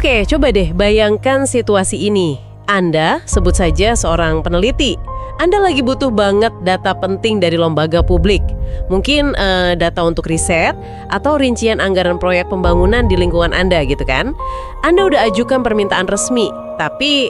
Oke, coba deh bayangkan situasi ini. Anda, sebut saja seorang peneliti. Anda lagi butuh banget data penting dari lembaga publik. Mungkin data untuk riset atau rincian anggaran proyek pembangunan di lingkungan Anda gitu kan. Anda udah ajukan permintaan resmi, tapi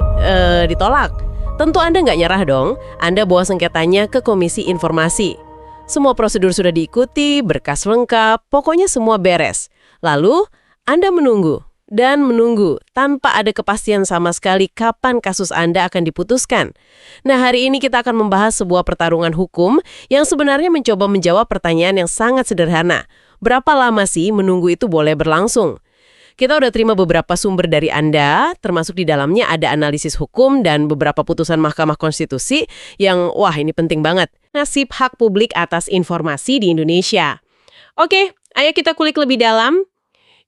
ditolak. Tentu Anda nggak nyerah dong. Anda bawa sengketanya ke Komisi Informasi. Semua prosedur sudah diikuti, berkas lengkap, pokoknya semua beres. Lalu, Anda menunggu dan menunggu tanpa ada kepastian sama sekali kapan kasus Anda akan diputuskan. Nah, hari ini kita akan membahas sebuah pertarungan hukum yang sebenarnya mencoba menjawab pertanyaan yang sangat sederhana. Berapa lama sih menunggu itu boleh berlangsung? Kita udah terima beberapa sumber dari Anda, termasuk di dalamnya ada analisis hukum dan beberapa putusan Mahkamah Konstitusi yang, wah ini penting banget. Nasib hak publik atas informasi di Indonesia. Oke, ayo kita kulik lebih dalam.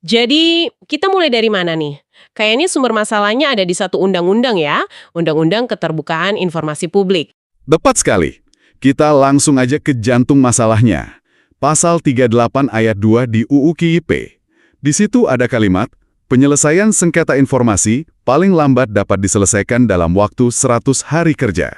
Jadi, kita mulai dari mana nih? Kayaknya sumber masalahnya ada di satu undang-undang ya, Undang-Undang Keterbukaan Informasi Publik. Tepat sekali. Kita langsung aja ke jantung masalahnya. Pasal 38 ayat 2 di UU KIP. Di situ ada kalimat, penyelesaian sengketa informasi paling lambat dapat diselesaikan dalam waktu 100 hari kerja.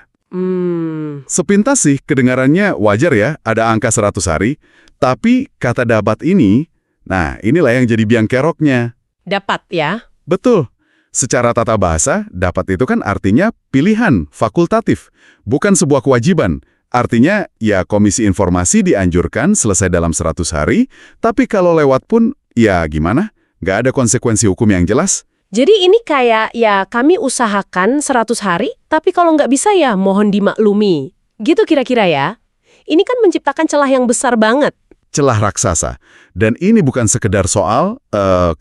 Sepintas sih kedengarannya wajar ya, ada angka 100 hari, tapi kata dapat ini, nah inilah yang jadi biang keroknya. Dapat ya? Betul. Secara tata bahasa, dapat itu kan artinya pilihan, fakultatif, bukan sebuah kewajiban. Artinya, ya Komisi Informasi dianjurkan selesai dalam 100 hari, tapi kalau lewat pun, ya gimana? Nggak ada konsekuensi hukum yang jelas. Jadi ini kayak, ya kami usahakan 100 hari, tapi kalau nggak bisa ya mohon dimaklumi. Gitu kira-kira ya? Ini kan menciptakan celah yang besar banget. Celah raksasa. Dan ini bukan sekedar soal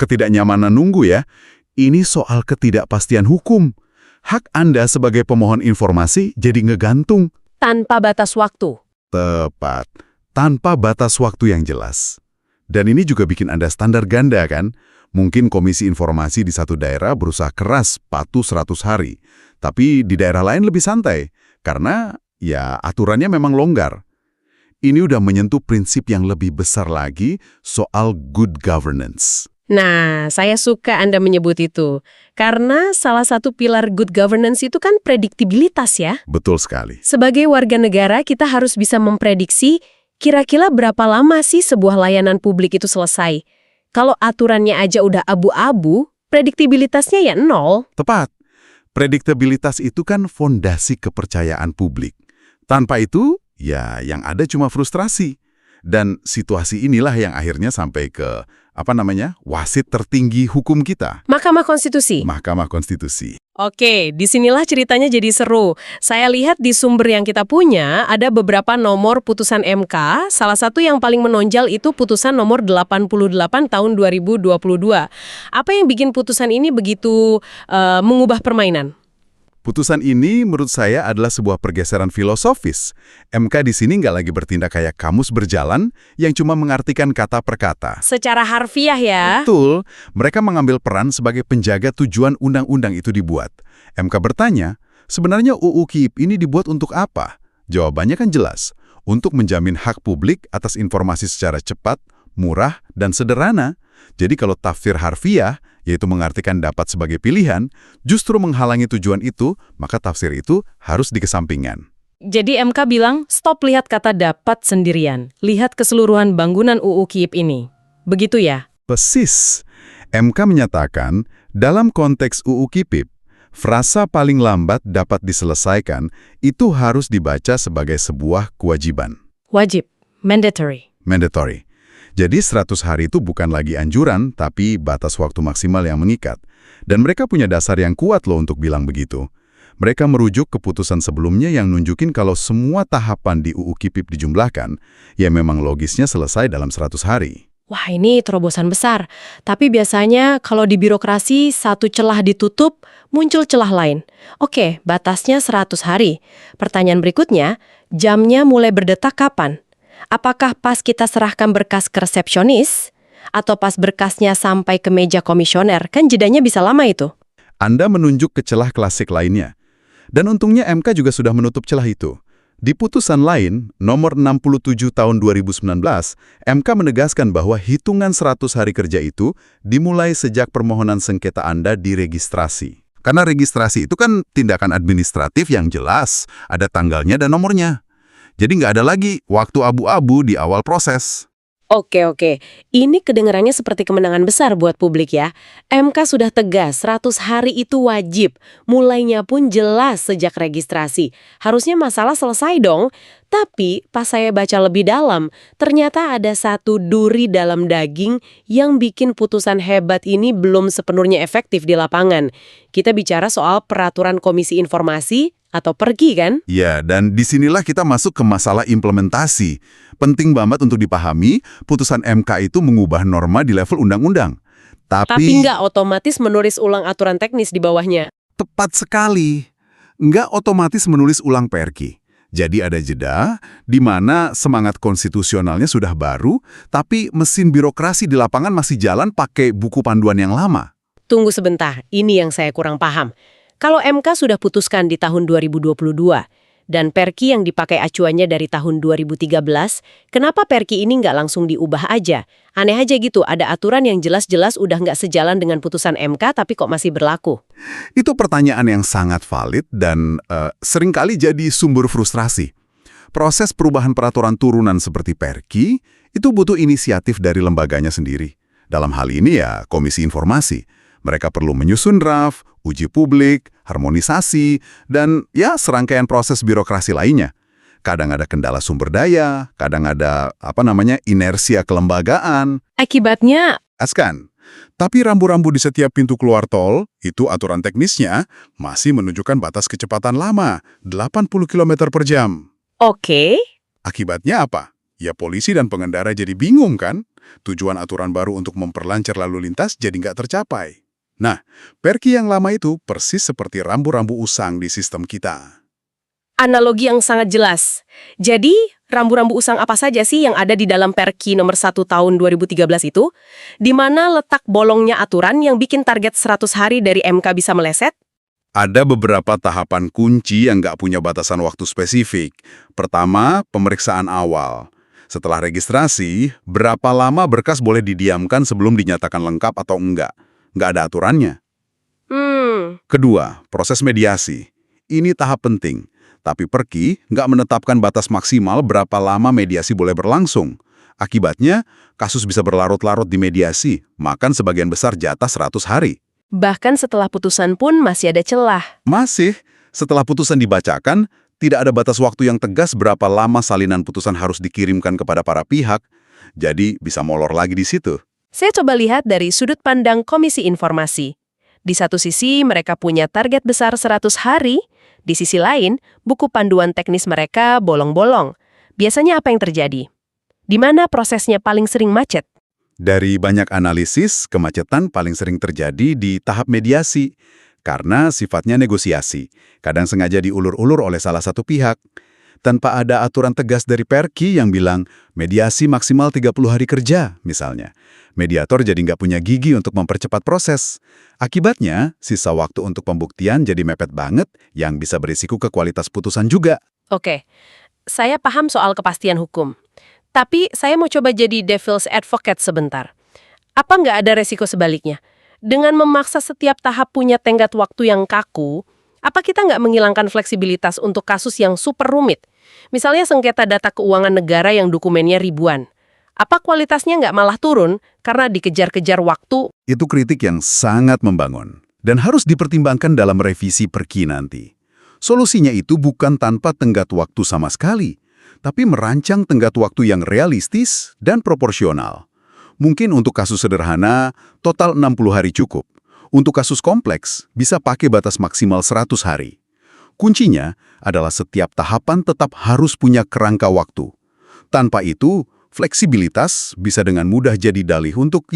ketidaknyamanan nunggu ya. Ini soal ketidakpastian hukum. Hak Anda sebagai pemohon informasi jadi ngegantung. Tanpa batas waktu. Tepat. Tanpa batas waktu yang jelas. Dan ini juga bikin Anda standar ganda kan? Mungkin Komisi Informasi di satu daerah berusaha keras patuh 100 hari. Tapi di daerah lain lebih santai. Karena ya aturannya memang longgar. Ini udah menyentuh prinsip yang lebih besar lagi soal good governance. Nah, saya suka Anda menyebut itu. Karena salah satu pilar good governance itu kan prediktibilitas ya. Betul sekali. Sebagai warga negara, kita harus bisa memprediksi kira-kira berapa lama sih sebuah layanan publik itu selesai. Kalau aturannya aja udah abu-abu, prediktibilitasnya ya nol. Tepat. Prediktabilitas itu kan fondasi kepercayaan publik. Tanpa itu, ya yang ada cuma frustrasi. Dan situasi inilah yang akhirnya sampai ke, wasit tertinggi hukum kita. Mahkamah Konstitusi. Mahkamah Konstitusi. Oke, disinilah ceritanya jadi seru. Saya lihat di sumber yang kita punya, ada beberapa nomor putusan MK, salah satu yang paling menonjol itu putusan nomor 88 tahun 2022. Apa yang bikin putusan ini begitu mengubah permainan? Putusan ini menurut saya adalah sebuah pergeseran filosofis. MK di sini nggak lagi bertindak kayak kamus berjalan yang cuma mengartikan kata per kata. Secara harfiah ya? Betul, mereka mengambil peran sebagai penjaga tujuan undang-undang itu dibuat. MK bertanya, sebenarnya UU KIP ini dibuat untuk apa? Jawabannya kan jelas, untuk menjamin hak publik atas informasi secara cepat, murah, dan sederhana. Jadi kalau tafsir harfiah, yaitu mengartikan dapat sebagai pilihan, justru menghalangi tujuan itu, maka tafsir itu harus dikesampingkan. Jadi MK bilang, stop lihat kata dapat sendirian. Lihat keseluruhan bangunan UU KIP ini. Begitu ya? Persis. MK menyatakan, dalam konteks UU KIP, frasa paling lambat dapat diselesaikan itu harus dibaca sebagai sebuah kewajiban. Wajib. Mandatory. Mandatory. Jadi 100 hari itu bukan lagi anjuran, tapi batas waktu maksimal yang mengikat. Dan mereka punya dasar yang kuat loh untuk bilang begitu. Mereka merujuk keputusan sebelumnya yang nunjukin kalau semua tahapan di UU KIP dijumlahkan, ya memang logisnya selesai dalam 100 hari. Wah, ini terobosan besar. Tapi biasanya kalau di birokrasi satu celah ditutup, muncul celah lain. Oke, batasnya 100 hari. Pertanyaan berikutnya, jamnya mulai berdetak kapan? Apakah pas kita serahkan berkas ke resepsionis? Atau pas berkasnya sampai ke meja komisioner? Kan jedanya bisa lama itu. Anda menunjuk ke celah klasik lainnya. Dan untungnya MK juga sudah menutup celah itu. Di putusan lain, nomor 67 tahun 2019, MK menegaskan bahwa hitungan 100 hari kerja itu dimulai sejak permohonan sengketa Anda diregistrasi. Karena registrasi itu kan tindakan administratif yang jelas, ada tanggalnya dan nomornya. Jadi nggak ada lagi waktu abu-abu di awal proses. Oke. Ini kedengarannya seperti kemenangan besar buat publik ya. MK sudah tegas 100 hari itu wajib. Mulainya pun jelas sejak registrasi. Harusnya masalah selesai dong. Tapi pas saya baca lebih dalam, ternyata ada satu duri dalam daging yang bikin putusan hebat ini belum sepenuhnya efektif di lapangan. Kita bicara soal peraturan Komisi Informasi atau Perki kan? Ya, dan disinilah kita masuk ke masalah implementasi. Penting banget untuk dipahami, putusan MK itu mengubah norma di level undang-undang. Tapi nggak otomatis menulis ulang aturan teknis di bawahnya. Tepat sekali. Nggak otomatis menulis ulang Perki. Jadi ada jeda, di mana semangat konstitusionalnya sudah baru, tapi mesin birokrasi di lapangan masih jalan pakai buku panduan yang lama. Tunggu sebentar, ini yang saya kurang paham. Kalau MK sudah putuskan di tahun 2022, dan Perki yang dipakai acuannya dari tahun 2013, kenapa Perki ini nggak langsung diubah aja? Aneh aja gitu, ada aturan yang jelas-jelas udah nggak sejalan dengan putusan MK, tapi kok masih berlaku? Itu pertanyaan yang sangat valid dan seringkali jadi sumber frustrasi. Proses perubahan peraturan turunan seperti Perki itu butuh inisiatif dari lembaganya sendiri. Dalam hal ini ya Komisi Informasi. Mereka perlu menyusun draft, uji publik, harmonisasi, dan ya serangkaian proses birokrasi lainnya. Kadang ada kendala sumber daya, kadang ada inersia kelembagaan. Akibatnya, Askan. Tapi rambu-rambu di setiap pintu keluar tol, itu aturan teknisnya, masih menunjukkan batas kecepatan lama, 80 km per jam. oke. Akibatnya apa? Ya polisi dan pengendara jadi bingung kan? Tujuan aturan baru untuk memperlancar lalu lintas jadi nggak tercapai. Nah, Perki yang lama itu persis seperti rambu-rambu usang di sistem kita. Analogi yang sangat jelas. Jadi, rambu-rambu usang apa saja sih yang ada di dalam Perki nomor 1 tahun 2013 itu? Di mana letak bolongnya aturan yang bikin target 100 hari dari MK bisa meleset? Ada beberapa tahapan kunci yang nggak punya batasan waktu spesifik. Pertama, pemeriksaan awal. Setelah registrasi, berapa lama berkas boleh didiamkan sebelum dinyatakan lengkap atau enggak? Nggak ada aturannya. Kedua, proses mediasi. Ini tahap penting. Tapi Perki nggak menetapkan batas maksimal berapa lama mediasi boleh berlangsung. Akibatnya, kasus bisa berlarut-larut di mediasi, makan sebagian besar jatah 100 hari. Bahkan setelah putusan pun masih ada celah. Masih, setelah putusan dibacakan, tidak ada batas waktu yang tegas berapa lama salinan putusan harus dikirimkan kepada para pihak, jadi bisa molor lagi di situ. Saya coba lihat dari sudut pandang Komisi Informasi. Di satu sisi, mereka punya target besar 100 hari. Di sisi lain, buku panduan teknis mereka bolong-bolong. Biasanya apa yang terjadi? Di mana prosesnya paling sering macet? Dari banyak analisis, kemacetan paling sering terjadi di tahap mediasi. Karena sifatnya negosiasi. Kadang sengaja diulur-ulur oleh salah satu pihak. Tanpa ada aturan tegas dari Perki yang bilang mediasi maksimal 30 hari kerja, misalnya. Mediator jadi nggak punya gigi untuk mempercepat proses. Akibatnya, sisa waktu untuk pembuktian jadi mepet banget yang bisa berisiko ke kualitas putusan juga. Oke, saya paham soal kepastian hukum. Tapi saya mau coba jadi devil's advocate sebentar. Apa nggak ada resiko sebaliknya? Dengan memaksa setiap tahap punya tenggat waktu yang kaku, apa kita nggak menghilangkan fleksibilitas untuk kasus yang super rumit? Misalnya sengketa data keuangan negara yang dokumennya ribuan. Apa kualitasnya nggak malah turun karena dikejar-kejar waktu? Itu kritik yang sangat membangun dan harus dipertimbangkan dalam revisi Perki nanti. Solusinya itu bukan tanpa tenggat waktu sama sekali, tapi merancang tenggat waktu yang realistis dan proporsional. Mungkin untuk kasus sederhana, total 60 hari cukup. Untuk kasus kompleks, bisa pakai batas maksimal 100 hari. Kuncinya adalah setiap tahapan tetap harus punya kerangka waktu. Tanpa itu, fleksibilitas bisa dengan mudah jadi dalih untuk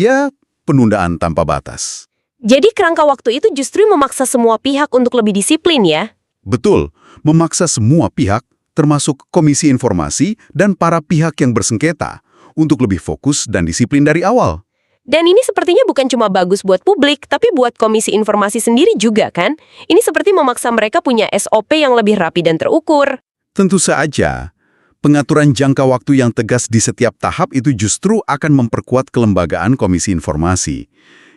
penundaan tanpa batas. Jadi kerangka waktu itu justru memaksa semua pihak untuk lebih disiplin ya? Betul, memaksa semua pihak, termasuk Komisi Informasi dan para pihak yang bersengketa, untuk lebih fokus dan disiplin dari awal. Dan ini sepertinya bukan cuma bagus buat publik, tapi buat Komisi Informasi sendiri juga kan? Ini seperti memaksa mereka punya SOP yang lebih rapi dan terukur. Tentu saja, pengaturan jangka waktu yang tegas di setiap tahap itu justru akan memperkuat kelembagaan Komisi Informasi.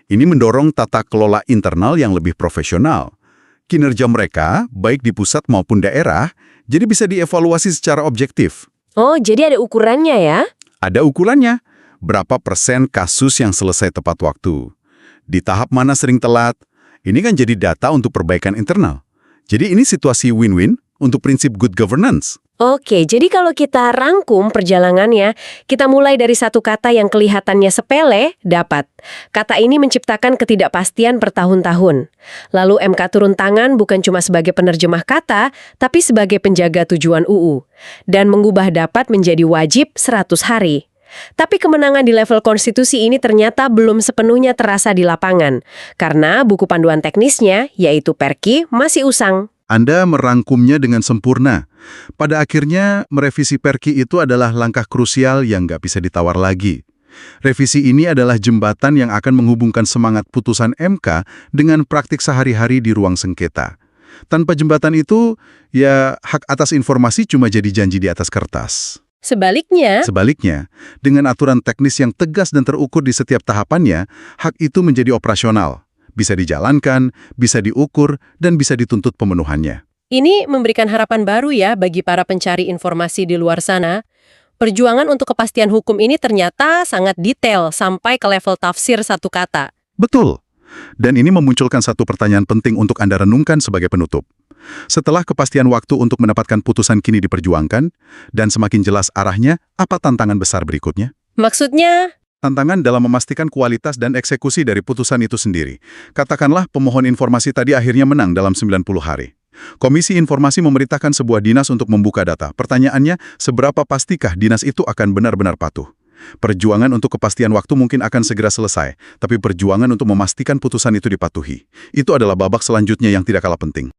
Ini mendorong tata kelola internal yang lebih profesional. Kinerja mereka, baik di pusat maupun daerah, jadi bisa dievaluasi secara objektif. Oh, jadi ada ukurannya ya? Ada ukurannya, berapa persen kasus yang selesai tepat waktu. Di tahap mana sering telat, ini kan jadi data untuk perbaikan internal. Jadi ini situasi win-win untuk prinsip good governance. Oke, jadi kalau kita rangkum perjalanannya, kita mulai dari satu kata yang kelihatannya sepele, dapat. Kata ini menciptakan ketidakpastian bertahun-tahun. Lalu MK turun tangan bukan cuma sebagai penerjemah kata, tapi sebagai penjaga tujuan UU. Dan mengubah dapat menjadi wajib 100 hari. Tapi kemenangan di level konstitusi ini ternyata belum sepenuhnya terasa di lapangan. Karena buku panduan teknisnya, yaitu Perki, masih usang. Anda merangkumnya dengan sempurna. Pada akhirnya, merevisi Perki itu adalah langkah krusial yang nggak bisa ditawar lagi. Revisi ini adalah jembatan yang akan menghubungkan semangat putusan MK dengan praktik sehari-hari di ruang sengketa. Tanpa jembatan itu, ya hak atas informasi cuma jadi janji di atas kertas. Sebaliknya, Dengan aturan teknis yang tegas dan terukur di setiap tahapannya, hak itu menjadi operasional. Bisa dijalankan, bisa diukur, dan bisa dituntut pemenuhannya. ini memberikan harapan baru ya bagi para pencari informasi di luar sana. Perjuangan untuk kepastian hukum ini ternyata sangat detail sampai ke level tafsir satu kata. Betul. Dan ini memunculkan satu pertanyaan penting untuk Anda renungkan sebagai penutup. Setelah kepastian waktu untuk mendapatkan putusan kini diperjuangkan, dan semakin jelas arahnya, apa tantangan besar berikutnya? Maksudnya, Tantangan dalam memastikan kualitas dan eksekusi dari putusan itu sendiri. Katakanlah pemohon informasi tadi akhirnya menang dalam 90 hari. Komisi Informasi memerintahkan sebuah dinas untuk membuka data. Pertanyaannya, seberapa pastikah dinas itu akan benar-benar patuh? Perjuangan untuk kepastian waktu mungkin akan segera selesai, tapi perjuangan untuk memastikan putusan itu dipatuhi. Itu adalah babak selanjutnya yang tidak kalah penting.